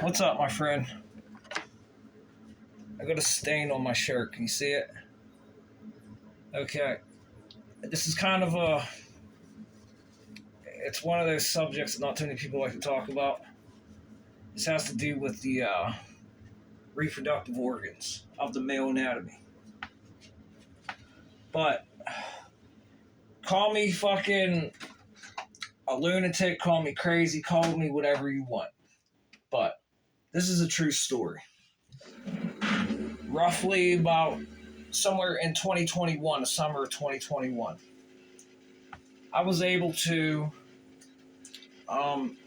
What's up, my friend? I got a stain on my shirt. Can you see it? Okay. This is kind of a. It's one of those subjects that not too many people like to talk about. This has to do with the reproductive organs of the male anatomy. But call me fucking a lunatic, call me crazy, call me whatever you want. But this is a true story. Roughly about somewhere in 2021, the summer of 2021, I was able to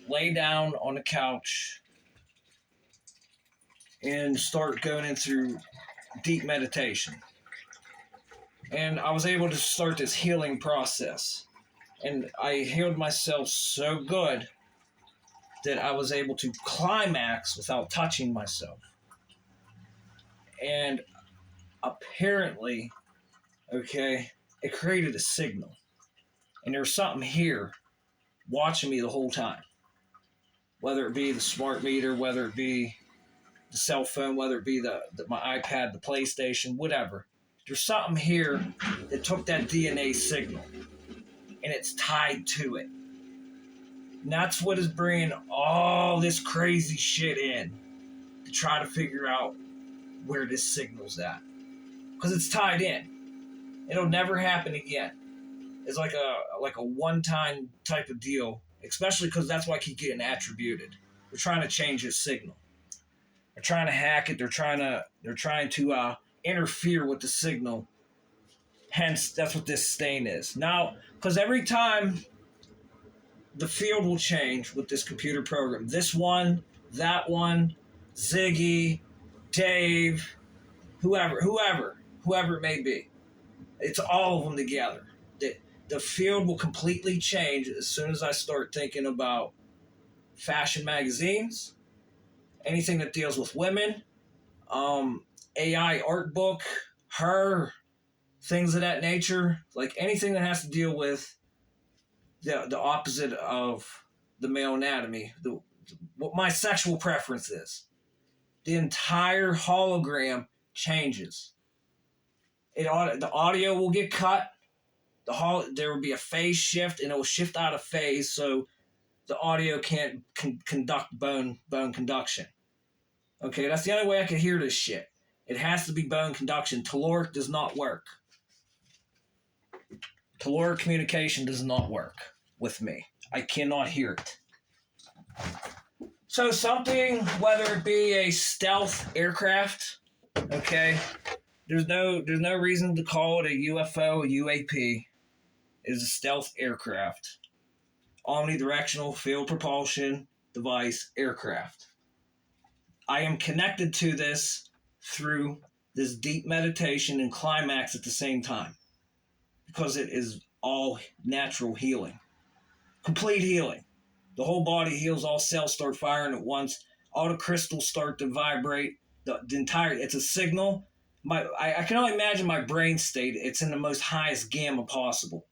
lay down on the couch and start going into deep meditation. And I was able to start this healing process. And I healed myself so good that I was able to climax without touching myself. And apparently, it created a signal. And there was something here watching me the whole time. Whether it be the smart meter, whether it be the cell phone, whether it be my iPad, the PlayStation, whatever. There's something here that took that DNA signal, and it's tied to it. And that's what is bringing all this crazy shit in to try to figure out where this signal's at. Because it's tied in. It'll never happen again. It's like a one-time type of deal, especially because that's why I keep getting attributed. They're trying to change his signal. They're trying to hack it. They're trying to interfere with the signal. Hence, that's what this stain is. Now, because every time the field will change with this computer program. This one, that one, Ziggy, Dave, whoever it may be. It's all of them together. The field will completely change as soon as I start thinking about fashion magazines, anything that deals with women, AI art book, her, things of that nature, like anything that has to deal with the opposite of the male anatomy, what my sexual preference is. The entire hologram changes. The audio will get cut. There will be a phase shift, and it will shift out of phase, so the audio can't conduct bone conduction. Okay, that's the only way I can hear this shit. It has to be bone conduction. Caloric does not work. Caloric communication does not work with me. I cannot hear it. So something, whether it be a stealth aircraft, okay, there's no reason to call it a UFO, a UAP. It is a stealth aircraft. Omnidirectional field propulsion device aircraft. I am connected to this through this deep meditation and climax at the same time. Because it is all natural healing. Complete healing. The whole body heals, all cells start firing at once, all the crystals start to vibrate, the entire, it's a signal. I can only imagine my brain state, it's in the most highest gamma possible.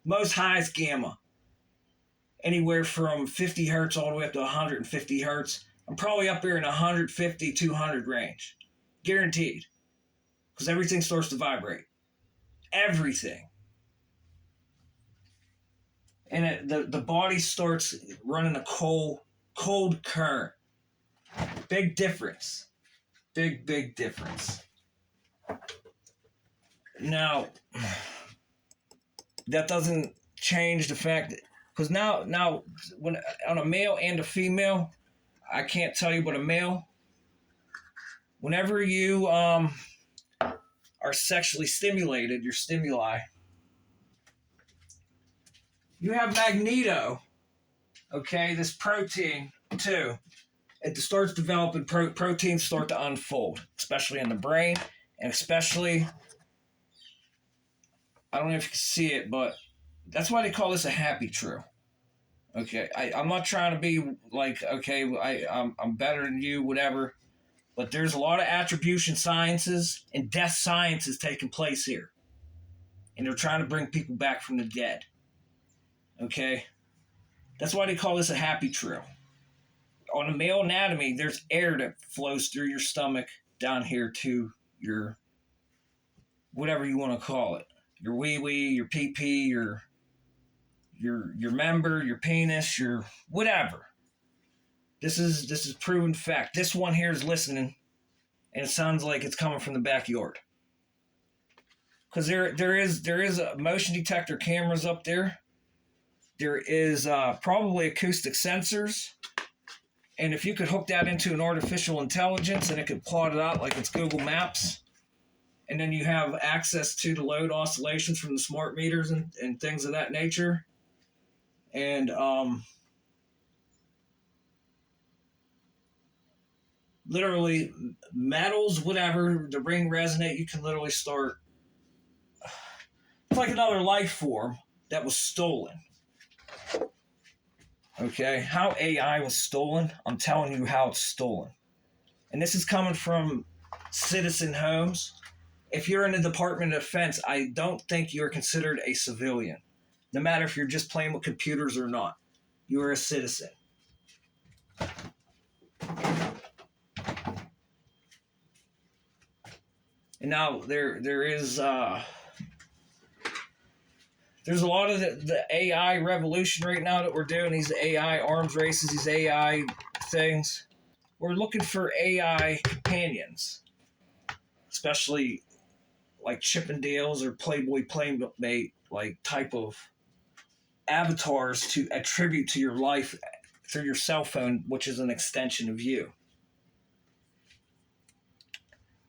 Most highest gamma. Anywhere from 50 hertz all the way up to 150 hertz. I'm probably up here in 150, 200 range. Guaranteed. Because everything starts to vibrate. Everything. And the body starts running a cold current. Big difference. Big difference. Now, that doesn't change the fact that, because now when on a male and a female, I can't tell you, but a male, whenever you are sexually stimulated, your stimuli, you have magneto, okay, this protein too. It starts developing, proteins start to unfold, especially in the brain, and especially, I don't know if you can see it, but that's why they call this a happy true. Okay, I'm not trying to be like, okay, I'm better than you, whatever, but there's a lot of attribution sciences and death sciences taking place here. And they're trying to bring people back from the dead. Okay? That's why they call this a happy true. on the male anatomy, there's air that flows through your stomach down here to your, whatever you want to call it, your wee wee, your pee pee, your member, your penis, your whatever. This is proven fact. This one here is listening, and it sounds like it's coming from the backyard. Because there is a motion detector cameras up there. There is probably acoustic sensors. And if you could hook that into an artificial intelligence and it could plot it out like it's Google Maps, and then you have access to the load oscillations from the smart meters and things of that nature. And literally metals, whatever, the ring resonate, you can literally start. It's like another life form that was stolen. Okay, how AI was stolen, I'm telling you how it's stolen. And this is coming from Citizen Homes. If you're in the Department of Defense, I don't think you're considered a civilian. No matter if you're just playing with computers or not, you are a citizen. And now there is there's a lot of the AI revolution right now that we're doing, these AI arms races, these AI things. We're looking for AI companions, especially like Chippendales or Playboy Playmate, like type of avatars to attribute to your life through your cell phone, which is an extension of you.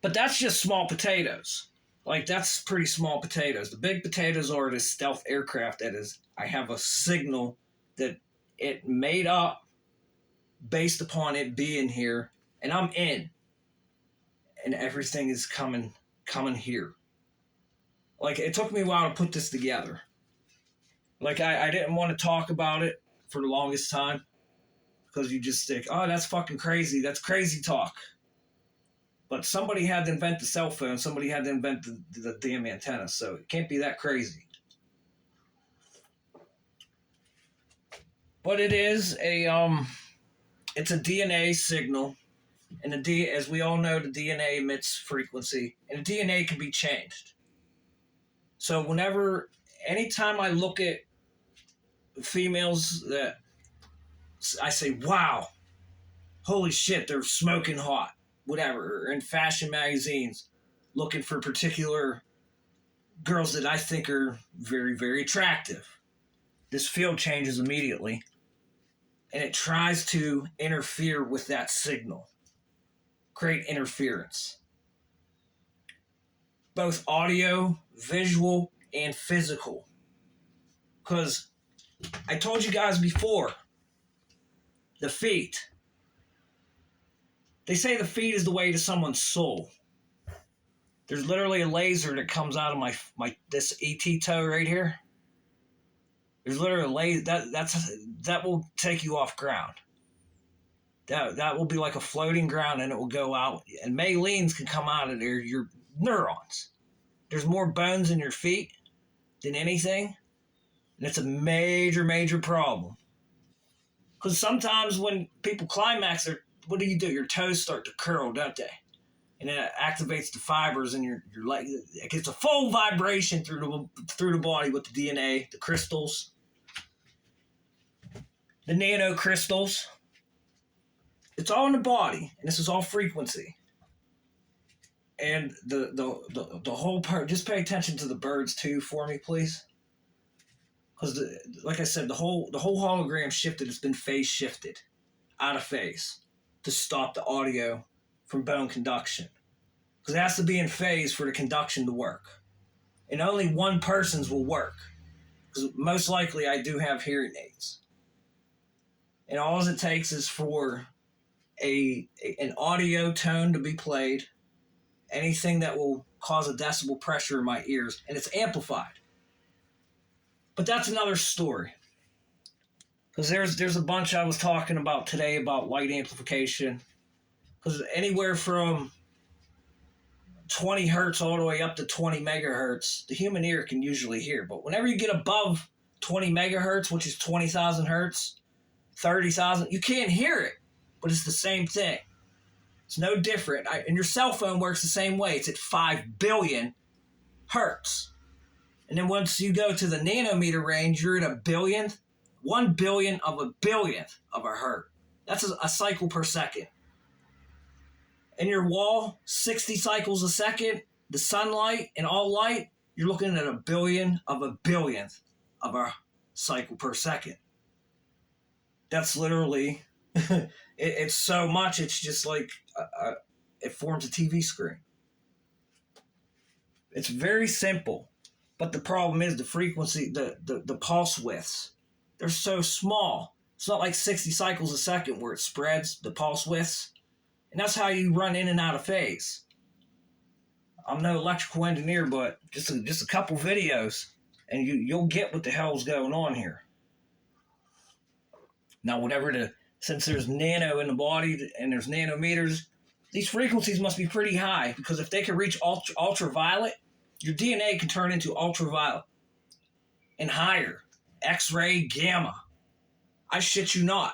But that's just small potatoes. Like, that's pretty small potatoes. The big potatoes are this stealth aircraft that is, I have a signal that it made up based upon it being here, and I'm in. And everything is coming here. Like, it took me a while to put this together. Like, I didn't want to talk about it for the longest time because you just think, oh, that's fucking crazy. That's crazy talk. But somebody had to invent the cell phone. Somebody had to invent the damn antenna. So it can't be that crazy. But it is it's a DNA signal. And as we all know, the DNA emits frequency. And the DNA can be changed. So anytime I look at females that I say, wow, holy shit, they're smoking hot. Whatever, or in fashion magazines, looking for particular girls that I think are very, very attractive. This field changes immediately, and it tries to interfere with that signal, create interference. Both audio, visual, and physical. Because I told you guys before, the feet. They say the feet is the way to someone's soul. There's literally a laser that comes out of my this ET toe right here. There's literally a laser that will take you off ground. That will be like a floating ground, and it will go out. And Mayleens can come out of there. Your neurons. There's more bones in your feet than anything, and it's a major, major problem. Because sometimes when people climax, what do? Your toes start to curl, don't they? And it activates the fibers in your leg. It gets a full vibration through the body with the DNA, the crystals, the nanocrystals. It's all in the body, and this is all frequency. And the whole part. Just pay attention to the birds too for me, please. Because like I said, the whole hologram shifted. It's been phase shifted, out of phase, to stop the audio from bone conduction. Because it has to be in phase for the conduction to work. And only one person's will work. Because most likely I do have hearing aids. And all it takes is for an audio tone to be played. Anything that will cause a decibel pressure in my ears. And it's amplified. But that's another story. Because there's a bunch I was talking about today about light amplification. Because anywhere from 20 hertz all the way up to 20 megahertz, the human ear can usually hear. But whenever you get above 20 megahertz, which is 20,000 hertz, 30,000, you can't hear it. but it's the same thing. It's no different. And your cell phone works the same way. It's at 5 billion hertz. And then once you go to the nanometer range, you're at a billionth, 1 billion of a billionth of a hertz. That's a cycle per second. In your wall, 60 cycles a second, the sunlight and all light, you're looking at a billion of a billionth of a cycle per second. That's literally, it's so much, it's just like, it forms a TV screen. It's very simple, but the problem is the frequency, the pulse widths, they're so small. It's not like 60 cycles a second where it spreads, the pulse widths, and that's how you run in and out of phase. I'm no electrical engineer, but just a couple videos, and you'll get what the hell's going on here. Now, since there's nano in the body and there's nanometers, these frequencies must be pretty high, because if they can reach ultraviolet, your DNA can turn into ultraviolet and higher, X-ray, gamma. I shit you not.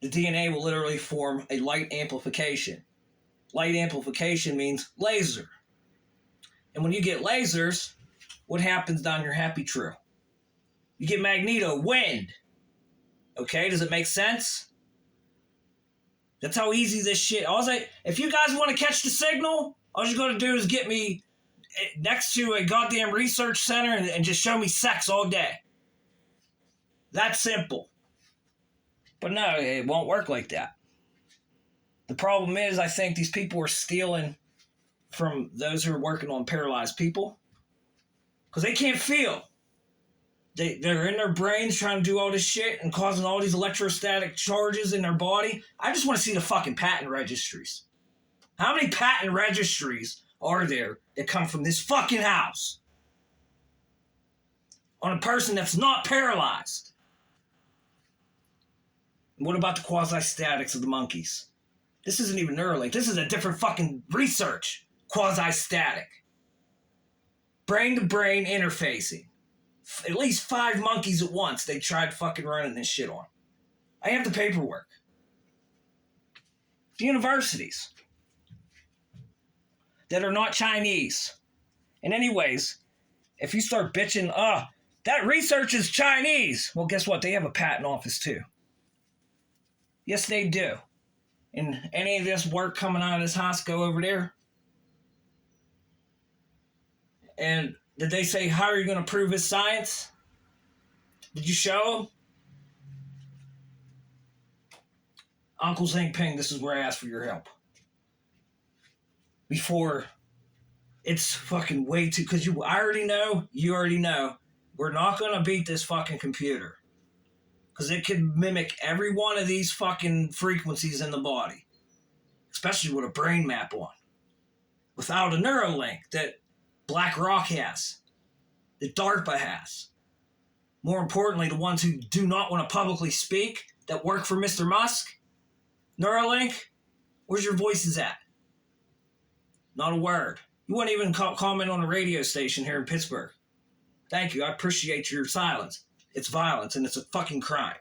The DNA will literally form a light amplification. Light amplification means laser. And when you get lasers, what happens down your happy trail? You get magneto, wind. Okay, does it make sense? That's how easy this shit. If you guys want to catch the signal, all you're going to do is get me next to a goddamn research center and just show me sex all day. That's simple. But no, it won't work like that. The problem is, I think these people are stealing from those who are working on paralyzed people, because they can't feel. They're in their brains trying to do all this shit and causing all these electrostatic charges in their body. I just want to see the fucking patent registries. How many patent registries are there that come from this fucking house on a person that's not paralyzed? And what about the quasi-statics of the monkeys? This isn't even Neuralink. This is a different fucking research. Quasi-static. Brain-to-brain interfacing. At least 5 monkeys at once they tried fucking running this shit on. I have the paperwork. The universities that are not Chinese. And anyways, if you start bitching, that research is Chinese. Well, guess what? They have a patent office too. Yes, they do. And any of this work coming out of this house go over there? And did they say, how are you going to prove his science? Did you show them? Uncle Zing Ping, this is where I ask for your help. Before it's fucking way too... Because you already know, we're not going to beat this fucking computer. Because it can mimic every one of these fucking frequencies in the body. Especially with a brain map on. Without a Neuralink that BlackRock has. That DARPA has. More importantly, the ones who do not want to publicly speak, that work for Mr. Musk. Neuralink, where's your voices at? Not a word. You wouldn't even comment on a radio station here in Pittsburgh. Thank you, I appreciate your silence. It's violence, and it's a fucking crime.